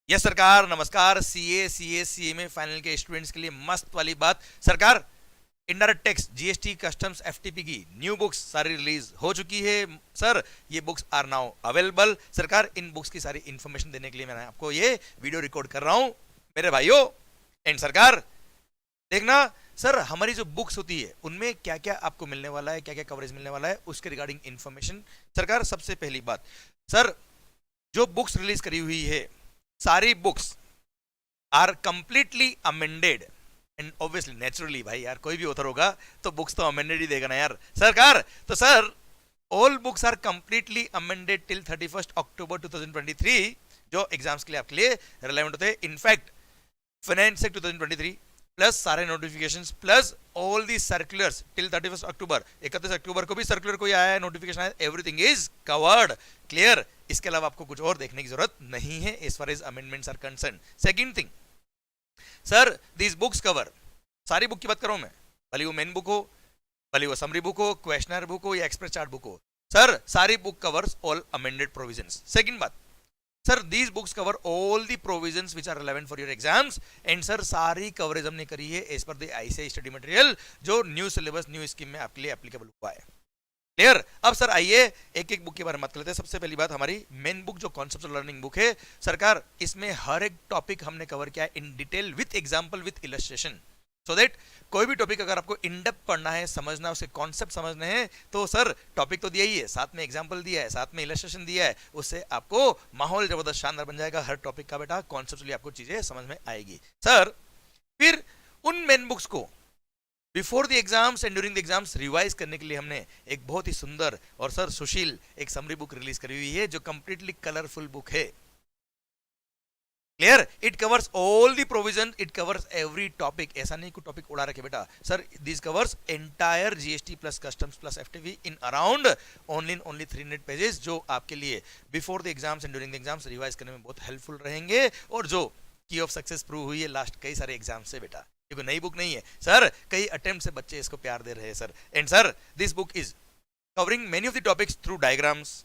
Yes सरकार, नमस्कार। CA में फाइनल के स्टूडेंट्स के लिए मस्त वाली बात सरकार। Indirect tax, GST, customs, FTP की न्यू बुक्स सारी रिलीज हो चुकी है सर। ये बुक्स आर नाउ अवेलेबल सरकार। इन बुक्स की सारी इंफॉर्मेशन देने के लिए मैंने आपको ये वीडियो रिकॉर्ड कर रहा हूं मेरे भाइयों। एंड सरकार देखना सर, हमारी जो बुक्स होती है उनमें क्या क्या आपको मिलने वाला है, क्या क्या कवरेज मिलने वाला है, उसके रिगार्डिंग इंफॉर्मेशन सरकार। सबसे पहली बात सर, जो बुक्स रिलीज करी हुई है सारी books are completely amended and obviously naturally भाई यार, कोई भी ऑथर होगा तो बुक्स तो अमेंडेड ही देगा ना यार सरकार। तो sir all books are completely amended till 31 October 2023, जो एग्जाम्स के लिए आपके लिए रिलेवेंट होते हैं। इनफैक्ट फाइनेंस एक्ट 2023 प्लस सारे notifications plus all the circulars till 31 अक्टूबर, 31 अक्टूबर को भी सर्कुलर कोई आया है, नोटिफिकेशन आया, एवरीथिंग इज कवर्ड क्लियर। इसके अलावा आपको कुछ और देखने की जरूरत नहीं है as far as amendments are concern. Second thing sir, this books cover, सारी बुक की बात कर रहा हूं मैं, भले वो मेन बुक हो, भले वो समरी बुक हो, क्वेश्चनर बुक हो या एक्सप्रेस चार्ट बुक हो, सर सारी book covers all amended provisions. Second बात sir, these books cover all the provisions which are relevant for your exams. And sir सारी कवरेज हमने करी है as per the ICAI study material, जो new syllabus new scheme में आपके लिए applicable हुआ है क्लियर। अब सर आइए एक एक बुक के बारे में बात कर लेते हैं। सबसे पहली बात, हमारी मेन बुक जो कॉन्सेप्चुअल लर्निंग बुक है सरकार, इसमें हर एक टॉपिक हमने कवर किया है in detail with example with illustration, so that कोई भी टॉपिक अगर आपको इन डेप्थ पढ़ना है, समझना, उसके कॉन्सेप्ट समझने हैं, तो सर टॉपिक तो दिया ही है, साथ में एग्जांपल दिया है, साथ में इलस्ट्रेशन दिया है, उससे आपको माहौल जबरदस्त शानदार बन जाएगा हर टॉपिक का बेटा। कॉन्सेप्चुअली आपको चीजें समझ में आएगी सर। फिर उन मेन बुक्स को before the exams and during the exams revise करने के लिए हमने एक बहुत ही सुंदर और सर सुशील एक समरी बुक रिलीज करी हुई है, जो कंप्लीटली कलरफुल बुक है clear. It covers all the provision, it covers every topic, ऐसा नहीं कोई टॉपिक उड़ा रखे बेटा sir. This covers entire GST plus customs plus FTV in around only 300 pages, जो आपके लिए before the exams and during the exams revise करने में बहुत हेल्पफुल रहेंगे, और जो की ऑफ सक्सेस प्रूव हुई है लास्ट कई सारे एग्जाम से बेटा। ये कोई नई बुक नहीं है सर, कई अटेम्प्ट से बच्चे इसको प्यार दे रहे हैं sir. And sir this book is covering many of the topics through diagrams,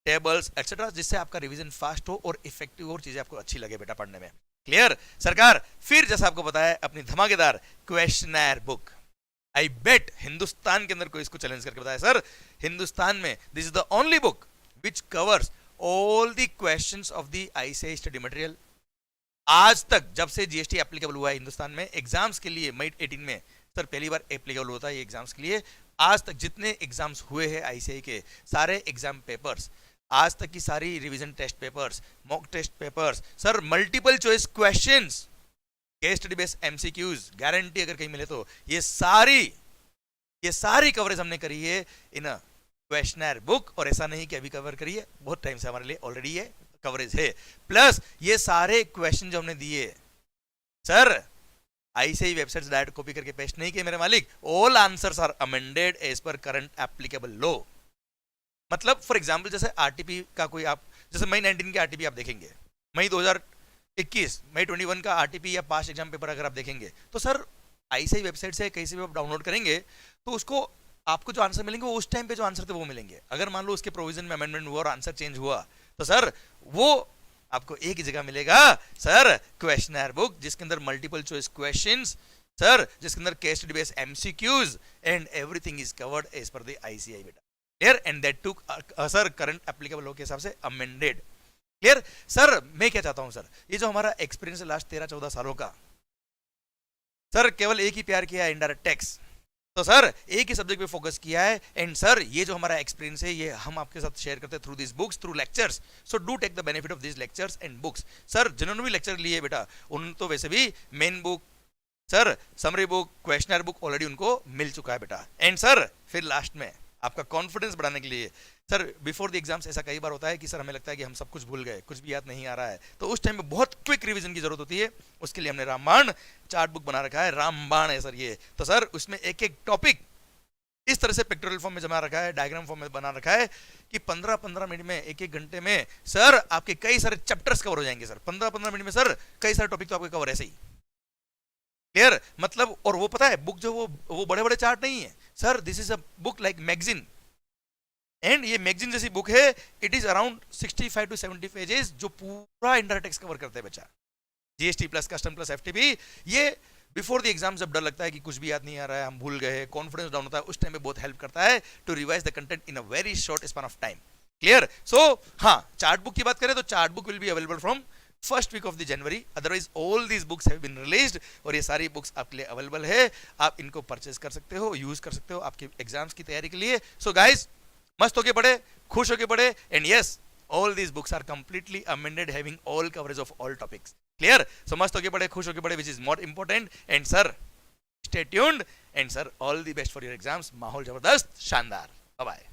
tables etcetera, जिससे आपका रिवीजन फास्ट हो और इफेक्टिव और चीजें आपको अच्छी लगे बेटा पढ़ने में क्लियर सरकार। फिर जैसा आपको पता है अपनी धमाकेदार क्वेश्चनर बुक, आई बेट हिंदुस्तान के अंदर कोई इसको चैलेंज करके बताया सर, हिंदुस्तान में this is the only book which covers all the questions of the ICAI study material. आज तक जब से जीएसटी एप्लीकेबल हुआ है हिंदुस्तान में एग्जाम्स के लिए, मई 18 में सर पहली बार एप्लीकेबल होता है ये एग्जाम्स के लिए। आज तक जितने एग्जाम्स हुए हैं आईसीएआई के, सारे एग्जाम पेपर्स, आज तक की सारी revision test papers, mock test papers, sir multiple choice questions, case study based MCQs, guarantee अगर कहीं मिले तो, ये सारी कवरेज हमने करी है इन अ क्वेश्चनर बुक। और ऐसा नहीं कि अभी कवर करी है, बहुत टाइम से हमारे लिए ऑलरेडी ये कवरेज है। प्लस ये सारे क्वेश्चन जो हमने दिए sir, ICI website direct copy करके पेस्ट नहीं किए मेरे मालिक, all answers are amended as per current applicable law. मतलब फॉर एग्जांपल जैसे आरटीपी का कोई आप, जैसे मई 19 के आरटीपी आप देखेंगे, मई 2021, मई 21 का आरटीपी या पास्ट एग्जाम पेपर अगर आप देखेंगे, तो सर आईसीआई वेबसाइट से कहीं से भी आप डाउनलोड करेंगे तो उसको आपको जो आंसर मिलेंगे वो उस टाइम पे जो आंसर थे वो मिलेंगे। अगर मान लो उसके प्रोविजन में अमेंडमेंट हुआ और आंसर चेंज हुआ, तो सर वो आपको एक ही जगह मिलेगा सर, क्वेश्चनर बुक, जिसके अंदर मल्टीपल चॉइस क्वेश्चंस सर, जिसके अंदर case study based MCQs and everything is covered as per the ICAI बेटा clear. And that took sir current applicable law के हिसाब से अमेंडेड क्लियर। सर मैं क्या चाहता हूं सर, ये जो हमारा एक्सपीरियंस है लास्ट 13-14 सालों का सर, केवल एक ही प्यार किया है, इनडायरेक्ट टैक्स, तो सर एक ही सब्जेक्ट पे फोकस किया है। एंड सर ये जो हमारा एक्सपीरियंस है ये हम आपके साथ शेयर करते हैं through this books, through lectures, so do take the benefit of this lectures and books. Sir जिन्होंने भी लेक्चर लिए बेटा उन्होंने तो वैसे भी main book sir, summary book, questioner book already उनको मिल चुका है बेटा। एंड सर फिर लास्ट में आपका कॉन्फिडेंस बढ़ाने के लिए सर, बिफोर द एग्जाम्स ऐसा कई बार होता है कि सर हमें लगता है कि हम सब कुछ भूल गए, कुछ भी याद नहीं आ रहा है, तो उस टाइम में बहुत क्विक रिवीजन की जरूरत होती है। उसके लिए हमने रामबाण चार्ट बुक बना रखा है, रामबाण है सर ये, तो सर उसमें एक एक टॉपिक इस तरह से पिक्टोरियल फॉर्म में जमा रखा है, डायग्राम फॉर्म में बना रखा है कि 15-15 मिनट में, एक घंटे में सर आपके कई सारे चैप्टर्स कवर हो जाएंगे सर। 15-15 मिनट में सर कई सारे टॉपिक तो आपके कवर ऐसे ही क्लियर। मतलब और वो पता है बुक जो वो बड़े बड़े चार्ट नहीं है sir, this is a book like magazine, and ये मैगजीन जैसी बुक है, it is around 65 to 70 pages, जो पूरा इंडायरेक्ट टैक्स कवर करते हैं बच्चा, GST plus custom plus FTP. ये बिफोर द एग्जाम जब डर लगता है कि कुछ भी याद नहीं आ रहा है, हम भूल गए, कॉन्फिडेंस डाउन होता है, उस टाइम में बहुत हेल्प करता है to revise the content in a very short span of time. Clear? So हाँ, चार्ट बुक की बात करें तो chart book will be available from first week of the January, otherwise all these books have been released, और ये सारी books आपके लिए अवेलेबल है, आप इनको परचेज कर सकते हो, यूज कर सकते हो आपके एग्जाम्स की तैयारी के लिए। सो गाइज, मस्त होके पढ़े, खुश होके पढ़े, and yes, all these books are completely amended, having all coverage of all topics. Clear? So must hoke pade, khush hoke pade, which is more important. And sir, stay tuned, and sir, all the best for your exams. Mahol Jabardast, Shandar. Bye bye.